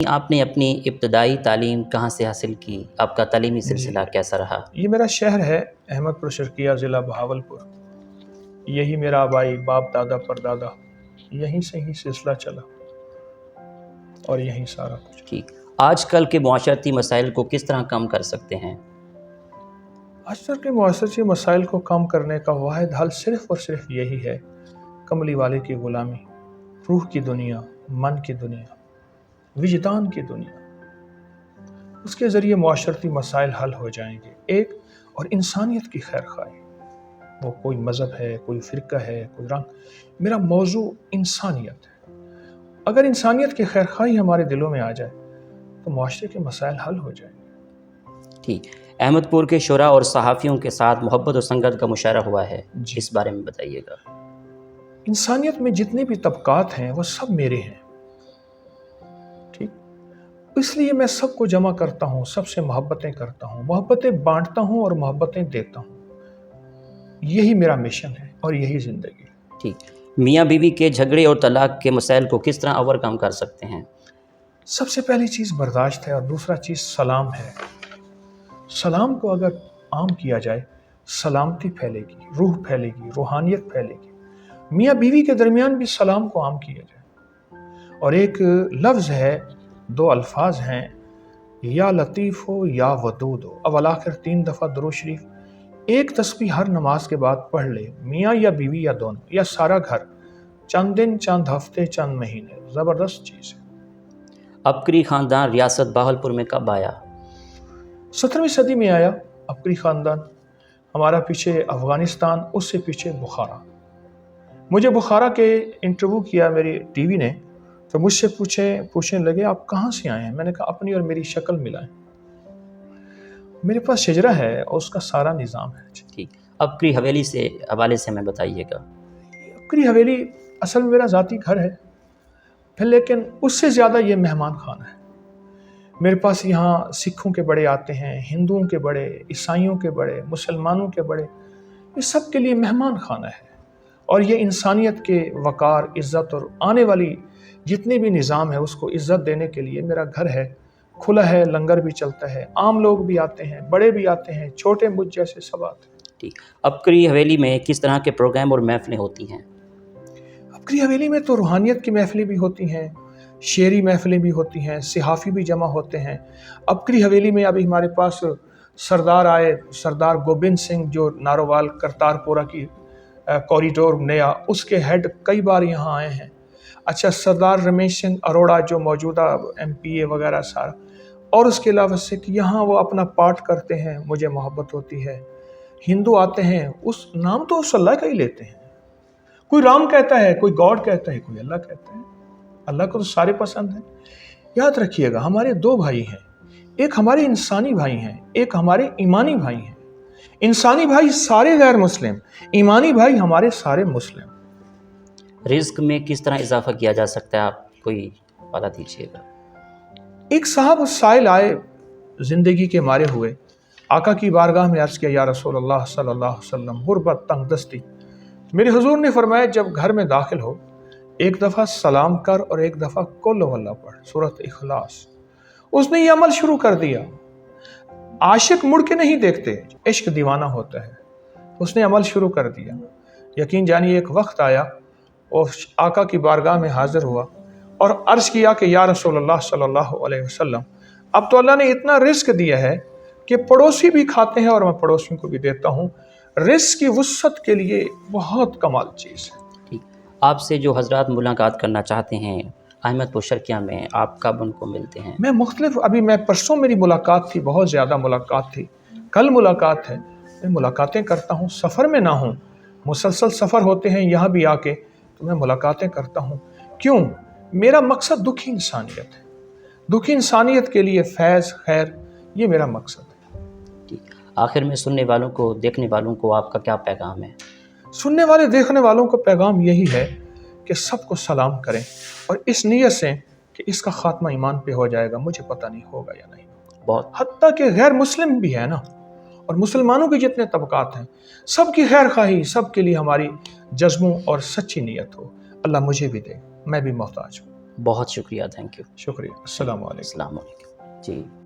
آپ نے اپنی ابتدائی تعلیم کہاں سے حاصل کی؟ آپ کا تعلیمی جی سلسلہ کیسا رہا؟ یہ میرا شہر ہے احمد پور شرقیہ ضلع بہاولپور. یہی میرا آبائی باپ دادا پردادا یہیں سے ہی سلسلہ چلا اور یہیں سارا کچھ. ٹھیک. آج کل کے معاشرتی مسائل کو کس طرح کم کر سکتے ہیں؟ آج تک کے معاشرتی مسائل کو کم کرنے کا واحد حل صرف اور صرف یہی ہے: کملی والے کی غلامی، روح کی دنیا، من کی دنیا، وجدان کی دنیا. اس کے ذریعے معاشرتی مسائل حل ہو جائیں گے. ایک اور انسانیت کی خیر خواہی، وہ کوئی مذہب ہے، کوئی فرقہ ہے، کوئی رنگ. میرا موضوع انسانیت ہے. اگر انسانیت کی خیر خواہی ہمارے دلوں میں آ جائے تو معاشرے کے مسائل حل ہو جائیں گے. ٹھیک. احمد پور کے شعراء اور صحافیوں کے ساتھ محبت و سنگت کا مشاہرہ ہوا ہے، جی، اس بارے میں بتائیے گا. انسانیت میں جتنے بھی طبقات ہیں وہ سب میرے ہیں. ٹھیک، اس لیے میں سب کو جمع کرتا ہوں، سب سے محبتیں کرتا ہوں، محبتیں بانٹتا ہوں اور محبتیں دیتا ہوں. یہی میرا مشن ہے اور یہی زندگی. ٹھیک. میاں بیوی کے جھگڑے اور طلاق کے مسائل کو کس طرح اوور کم کر سکتے ہیں؟ سب سے پہلی چیز برداشت ہے اور دوسرا چیز سلام ہے. سلام کو اگر عام کیا جائے، سلامتی پھیلے گی، روح پھیلے گی، روحانیت پھیلے گی. میاں بیوی کے درمیان بھی سلام کو عام کیا جائے. اور ایک لفظ ہے، دو الفاظ ہیں، یا لطیف ہو یا ودود ہو. اب آخر 3 دفعہ درود شریف ایک تسبیح ہر نماز کے بعد پڑھ لے، میاں یا بیوی یا دونوں یا سارا گھر، چند دن، چند ہفتے، چند مہینے. زبردست چیز ہے. عبقری خاندان ریاست بہاولپور میں کب آیا؟ 17ویں صدی میں آیا عبقری خاندان. ہمارا پیچھے افغانستان، اس سے پیچھے بخارا. مجھے بخارا کے انٹرویو کیا میری ٹی وی نے، تو مجھ سے پوچھنے لگے آپ کہاں سے آئے ہیں. میں نے کہا اپنی اور میری شکل ملائیں. میرے پاس شجرہ ہے اور اس کا سارا نظام ہے. ٹھیک. عبقری حویلی سے حوالے سے ہمیں بتائیے گا. عبقری حویلی اصل میں میرا ذاتی گھر ہے، پھر لیکن اس سے زیادہ یہ مہمان خانہ ہے. میرے پاس یہاں سکھوں کے بڑے آتے ہیں، ہندوؤں کے بڑے، عیسائیوں کے بڑے، مسلمانوں کے بڑے. یہ سب کے لیے مہمان خانہ ہے. اور یہ انسانیت کے وقار، عزت اور آنے والی جتنے بھی نظام ہے اس کو عزت دینے کے لیے میرا گھر ہے، کھلا ہے. لنگر بھی چلتا ہے، عام لوگ بھی آتے ہیں، بڑے بھی آتے ہیں، چھوٹے مجھ جیسے سب آتے ہیں. ٹھیک. عبقری حویلی میں کس طرح کے پروگرام اور محفلیں ہوتی ہیں؟ عبقری حویلی میں تو روحانیت کی محفلیں بھی ہوتی ہیں، شعری محفلیں بھی ہوتی ہیں، صحافی بھی جمع ہوتے ہیں. عبقری حویلی میں ابھی ہمارے پاس سردار آئے، سردار گوبند سنگھ، جو نارووال کرتارپورہ کی کوریڈور نیا، اس کے ہیڈ کئی بار یہاں آئے ہیں. اچھا، سردار رمیش سنگھ اروڑا جو موجودہ MP وغیرہ سارا. اور اس کے علاوہ سے کہ یہاں وہ اپنا پاٹ کرتے ہیں، مجھے محبت ہوتی ہے. ہندو آتے ہیں، اس نام تو اس اللہ کا ہی لیتے ہیں. کوئی رام کہتا ہے، کوئی گاڈ کہتا ہے، کوئی اللہ کہتا ہے. اللہ کو تو سارے پسند ہیں. یاد رکھیے گا ہمارے 2 بھائی ہیں، ایک ہمارے انسانی بھائی ہیں، ایک ہمارے ایمانی بھائی ہیں. انسانی بھائی سارے غیر مسلم، ایمانی بھائی ہمارے سارے مسلم. رزق میں کس طرح اضافہ کیا جا سکتا ہے؟ آپ کوئی والا دیجیے گا. ایک صاحب سائل آئے زندگی کے مارے ہوئے، آقا کی بارگاہ میں عرض کیا، یا رسول اللہ صلی اللہ علیہ وسلم، غربت، تنگ دستی. میرے حضور نے فرمایا جب گھر میں داخل ہو، ایک دفعہ سلام کر اور ایک دفعہ قل ہو اللہ پڑھ، سورۃ اخلاص. اس نے یہ عمل شروع کر دیا. عاشق مڑ کے نہیں دیکھتے، عشق دیوانہ ہوتا ہے. اس نے عمل شروع کر دیا. یقین جانیے ایک وقت آیا اور آقا کی بارگاہ میں حاضر ہوا اور عرض کیا کہ یا رسول اللہ صلی اللہ علیہ وسلم، اب تو اللہ نے اتنا رزق دیا ہے کہ پڑوسی بھی کھاتے ہیں اور میں پڑوسیوں کو بھی دیتا ہوں. رزق کی وسعت کے لیے بہت کمال چیز ہے. ٹھیک. آپ سے جو حضرات ملاقات کرنا چاہتے ہیں احمد پور شرقیہ میں، آپ کب ان کو ملتے ہیں؟ میں پرسوں میری ملاقات تھی، بہت زیادہ ملاقات تھی. کل ملاقات ہے. میں ملاقاتیں کرتا ہوں، سفر میں نہ ہوں، مسلسل سفر ہوتے ہیں یہاں بھی آ کے، تو میں ملاقاتیں کرتا ہوں. کیوں؟ میرا مقصد دکھی انسانیت ہے. دکھی انسانیت کے لیے فیض، خیر، یہ میرا مقصد ہے. ٹھیک. آخر میں سننے والوں کو، دیکھنے والوں کو آپ کا کیا پیغام ہے؟ سننے والے دیکھنے والوں کو پیغام یہی ہے کہ سب کو سلام کریں اور اس نیت سے کہ اس کا خاتمہ ایمان پہ ہو جائے گا. مجھے پتہ نہیں ہوگا یا نہیں. بہت حتیٰ کہ غیر مسلم بھی ہے نا، اور مسلمانوں کے جتنے طبقات ہیں، سب کی خیر خواہی، سب کے لیے ہماری جذبوں اور سچی نیت ہو. اللہ مجھے بھی دے، میں بھی محتاج ہوں. بہت شکریہ، تھینک یو، شکریہ، السلام علیکم۔ السلام علیکم جی۔